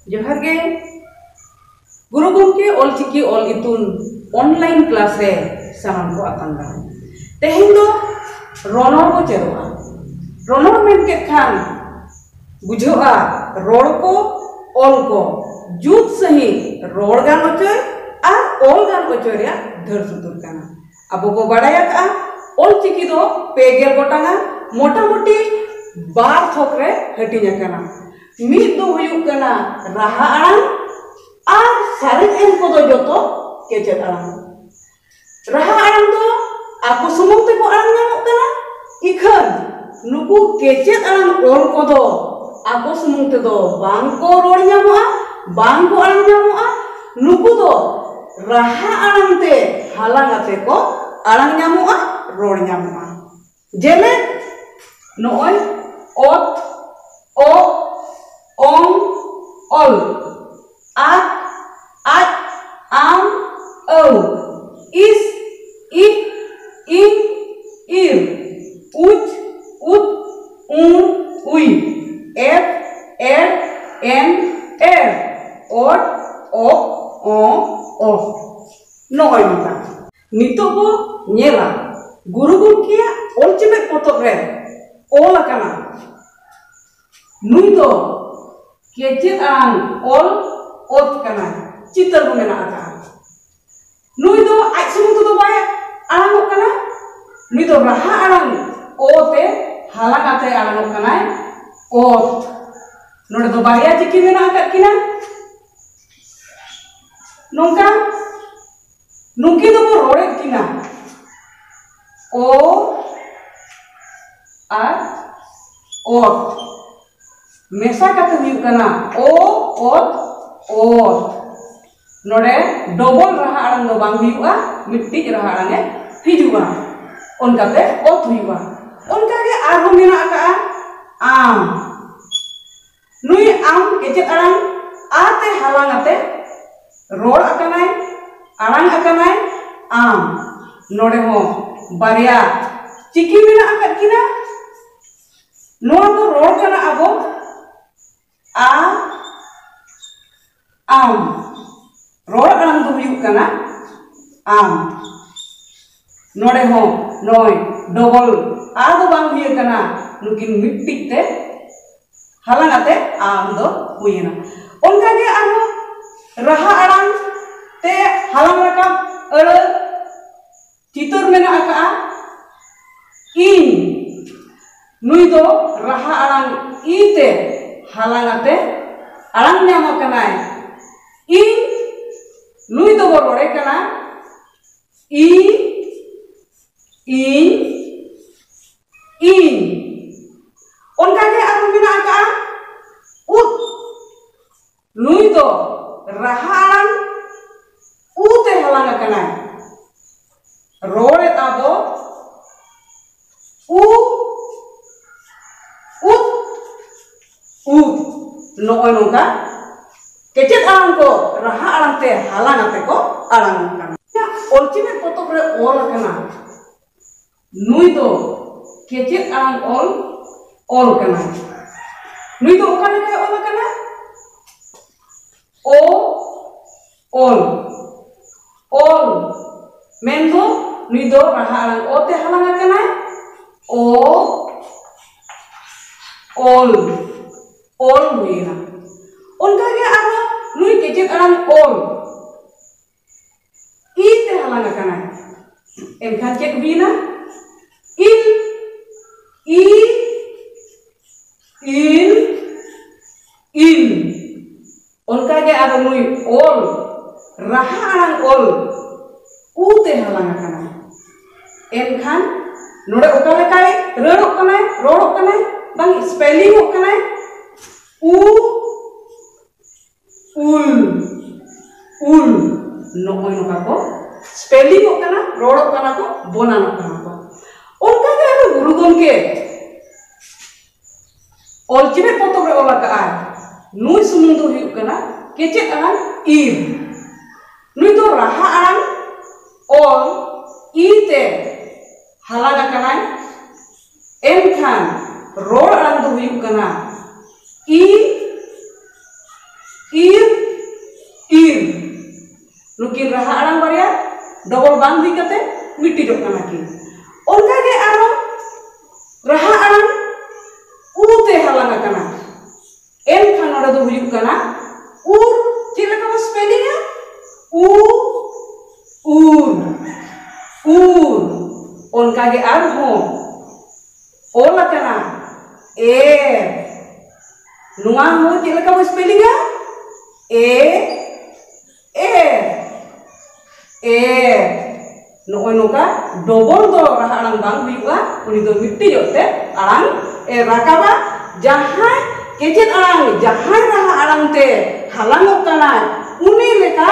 जोहार गे गुरु गमके ऑलचिकी all इतुन online class रे सामान को आतांगा तेहें दो रोनर को चेरोआ रोनर में के खान बुझोआ रोड को ऑल को जुत सही रोड गान ओचोय आ ऑल गान ओचोय रे धर सुतुर काना अब को बड़ाया का ऑलचिकी दो पेगेल गोटांगा मोटा मोटी बार थोक रे हटिया काना मिद दो हुयुग कना राहा आड़ांग और सारे एम को दो जोतो केचेत आड़ांग राहा आड़ांग दो आको सुमुंग ते को आड़ांग नामोग कना इखन नुकु केचेत आड़ांग ओल को दो आको सुमुंग ते दो बांग को रोड़ नामोआ बांग को आड़ांग नामोआ नुकु दो राहा आड़ांग ते हालांग आते को आड़ांग नामोआ रोड़ नामोआ जेले नोय ओत ओ ओम ऑल आक आच आम औ इस इक इन इर उच उत उन उई एफ एर एन एर ओट ओ ओ नोय नोंगा नितो बो नेला गुरु गमकेया ऑलचिमेट पोतब रे ऑल आकाना नुई दो केचेत आड़ांग ऑल ओत कना चितर को मेना आका नुई दो आज सुमुंग तो बाय आड़ांग कना नुई दो राहा आड़ांग ओते हालांग आते आड़ांग कना ओत नोडे दो बारिया चिकी मेना आका किना नोंका नुकी दो रोड़े किना ओ आर ओत मेसा कते हुयुग कना ओ ओत ओत नोडे डबल राहा आड़ांग दो बांग हुयुगा मिट्टी राहा आड़ांग हिजुगा ओनकाते ओत हुयुगा ओनकागे आरो मेना आका आम नुई आम केचेत आड़ांग आते हालांग आते रोड आकानाय आड़ांग आकानाय आम नोडे हो बारिया चिकी मेना आका किना नोआ दो रोड कना आबो आ आम रोड आड़ांग दो हुयुग कना आम नोडे हो नोय डबल आ दो बांग हुयुग कना नुकिन मिट्टी ते हालांग आते आम दो हुयना ओनकागे आरो राहा आड़ांग ते हालांग राकाब अड़ चितर मेना आका इन नुई दो राहा आड़ांग ई ते हालांग आते आड़ांग नामो कनाय इन नुई दो रोड़े कना ई इन इन ओनकागे आरो मेना आका उत नुई दो राहा आड़ांग उ ते हालांग कनाय रोड़े ताबो उ उत उत नोय नोंका केचेत आड़ांग को राहा आड़ांग ते हालांग आते को आड़ांग कना ऑलचिमेट पोतब रे ऑल कना नुई दो केचेत आड़ांग ऑल कना नुई दो ओका लेके ऑल कना ओ ऑल मेन दो नुई दो राहा आड़ांग ओ ते हालांग कना ओ ऑल हुईना ओनकागे आरो नुई केचेत आड़ांग ऑल ई ते हालांग कना एनखान चेक हुईना इन ई इन ओनकागे आरो नुई ऑल राहा आड़ांग ऑल उ ते हालांग कना एनखान नोडे ओका लेकाय रड़ोग कनाय रोड़ोग कनाय बांग स्पेलिंग होग कनाय उ उल नोय नोका को स्पेलिंग होग कना रोड़ोग कना को बनानोग कना को ओनकागे आरो गुरु गमके ऑलचिमेट पोतब रे ऑल आकाय नुई सुमुंग दो हुयुग कना केचेत आड़ांग इर नुई दो राहा आड़ांग ऑल ई ते हालांग कनाय एनखान रोड आड़ांग दो हुयुग कना ई Ir, ir. Nukin raha arang baria double bang di kate miti jok kana ki. Onka ge aro raha arang ute halang kana. En khan ora do huyuk kana ur chile ka spelling ya ur. Onka ge arho ola kana nuang ho chile ka spelling ya noy noka double do raha arang bang huyuga uni do mitti jote arang rakaba jahai kecet arang jahai raha arang te halangok kana uni leka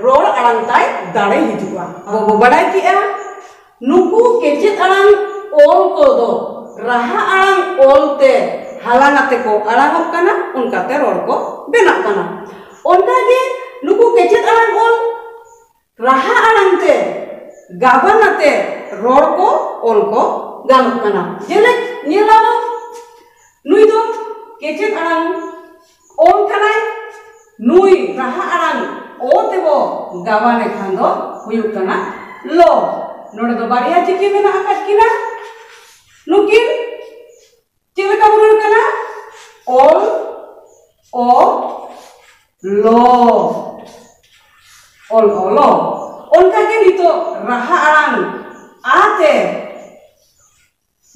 rol arang tai dare hijuga abo badai kia nuku kecet arang ol ko do raha arang ol te halangate ko arangok kana unkate rol ko benak kana ontage nuku kecet arang ol raha arang te gabanate rol ko ol ko ganok kana jelek nyelamo nui do kecet arang ol kanai nui raha arang o tebo gabane khan do huyuk kana lo node do bariya chiki mena akat kina nukin chile ka burul kana ol o lo ol olo onka ge nito raha arang ate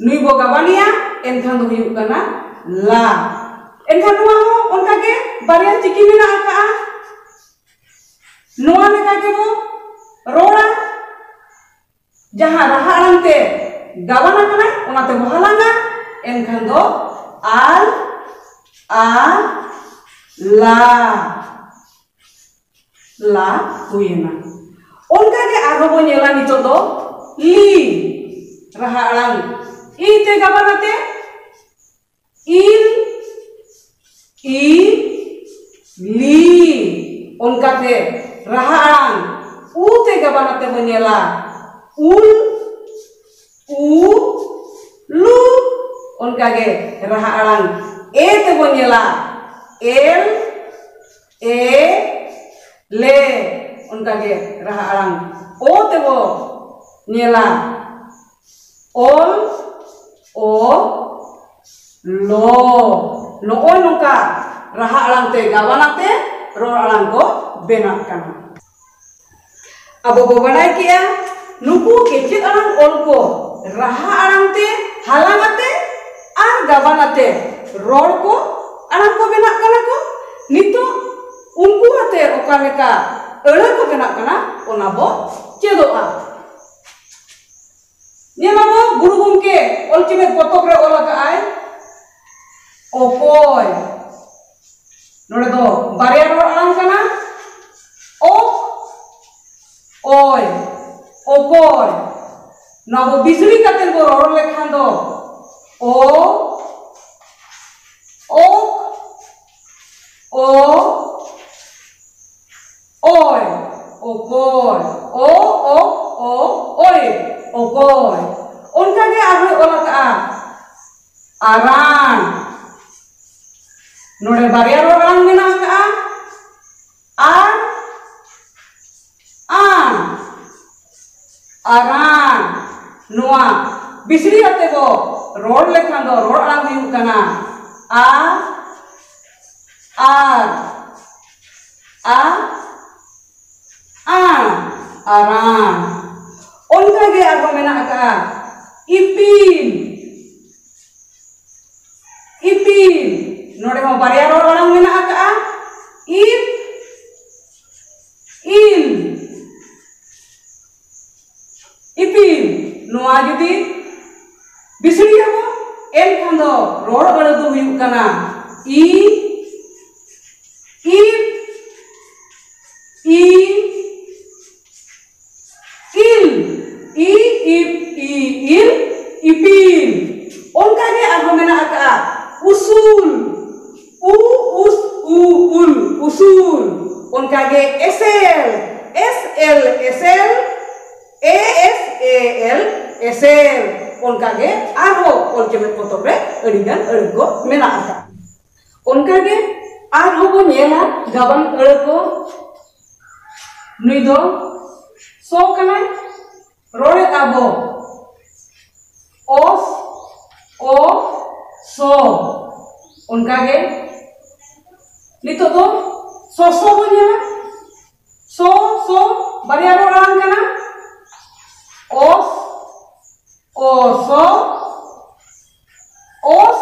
nui bo gabania enkhan do huyuk kana la enkhan nuwa ho onka ge bariya chiki mena aka nuwa leka ge bo rola jaha raha arang te gabana kana onate bo halanga enkhan do al a la huyena onka ge aro bo nyela nito do li raha arang i te gabana te il i li onka te raha arang u te gabana te bo nyela ul u lu onka ge raha arang e te bo nyela el e le onka ge raha arang o te bo nyela ol o lo noy nongka raha arang te gabana te rol arang ko benak kana abo bo badai kia nuku kecet arang ol ko raha arang te halangate ar gabanate rol ko arang ko benak kana ko nito unku ate oka leka ela ko benak kana ona bo cedoa nyelamo guru gomke ultimate potok re ola ka ai okoy nore do bariya rol arang kana ok oy okoy nabo bisuri kater bo rol lekhan do o oy okoy oy okoy onka ge aroi ola ka arang nore bariya rol arang mena ka arang noa bisri ate bo rol lekhan do rol arang huyuk kana arang onka ge arho mena ka ipil node ho bariya rol arang mena ka il ipil noa judi bisri abo el khan do rol ara do huyuk kana ipil onka ge arho mena ka usul usul onka ge esel esel onka ge arho ultimate potok re adigan ergo mena ka onka ge ar hobo nyela gaban ko nui do so kana rore abo os o so unka ge nito do so bo nyela so baria orang kana os o so os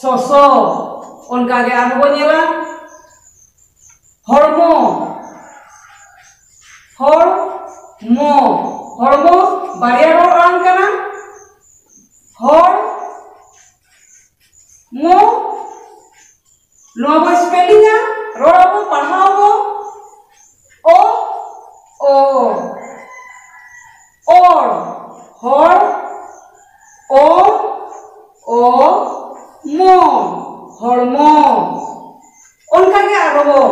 o so unka ge ar hobo nyela hormo baria orang kana hor mo no spelling rorabo pahabo o or hor o mo hormo unka ge arobo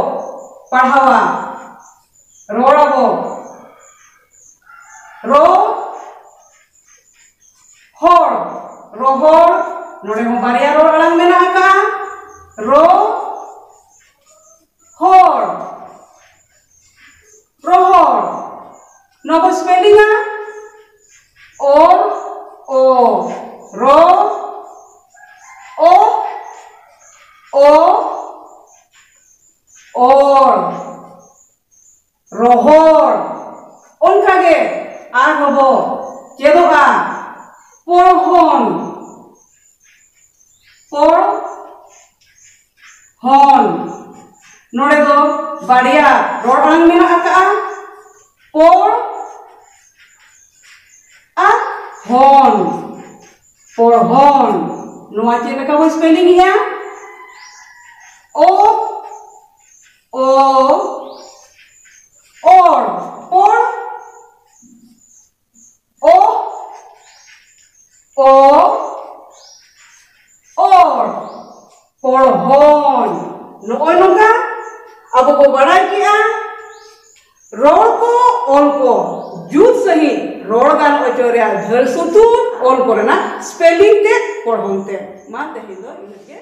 pahava rorabo ro hor rohor nore mo baria ro alang mena ka ro hor rohor no spelling or o ro o or rohor unka ge ar hobo chedoa porhon nore do baria ror ang mena aka por a hon porhon noa che ka bo spelling ya o or por or porhon noy nongka abo ko barai kia ror ko ol ko jut sahi ror gan ochoria dhar sutun ol korena spelling te porhon te ma tehindo inge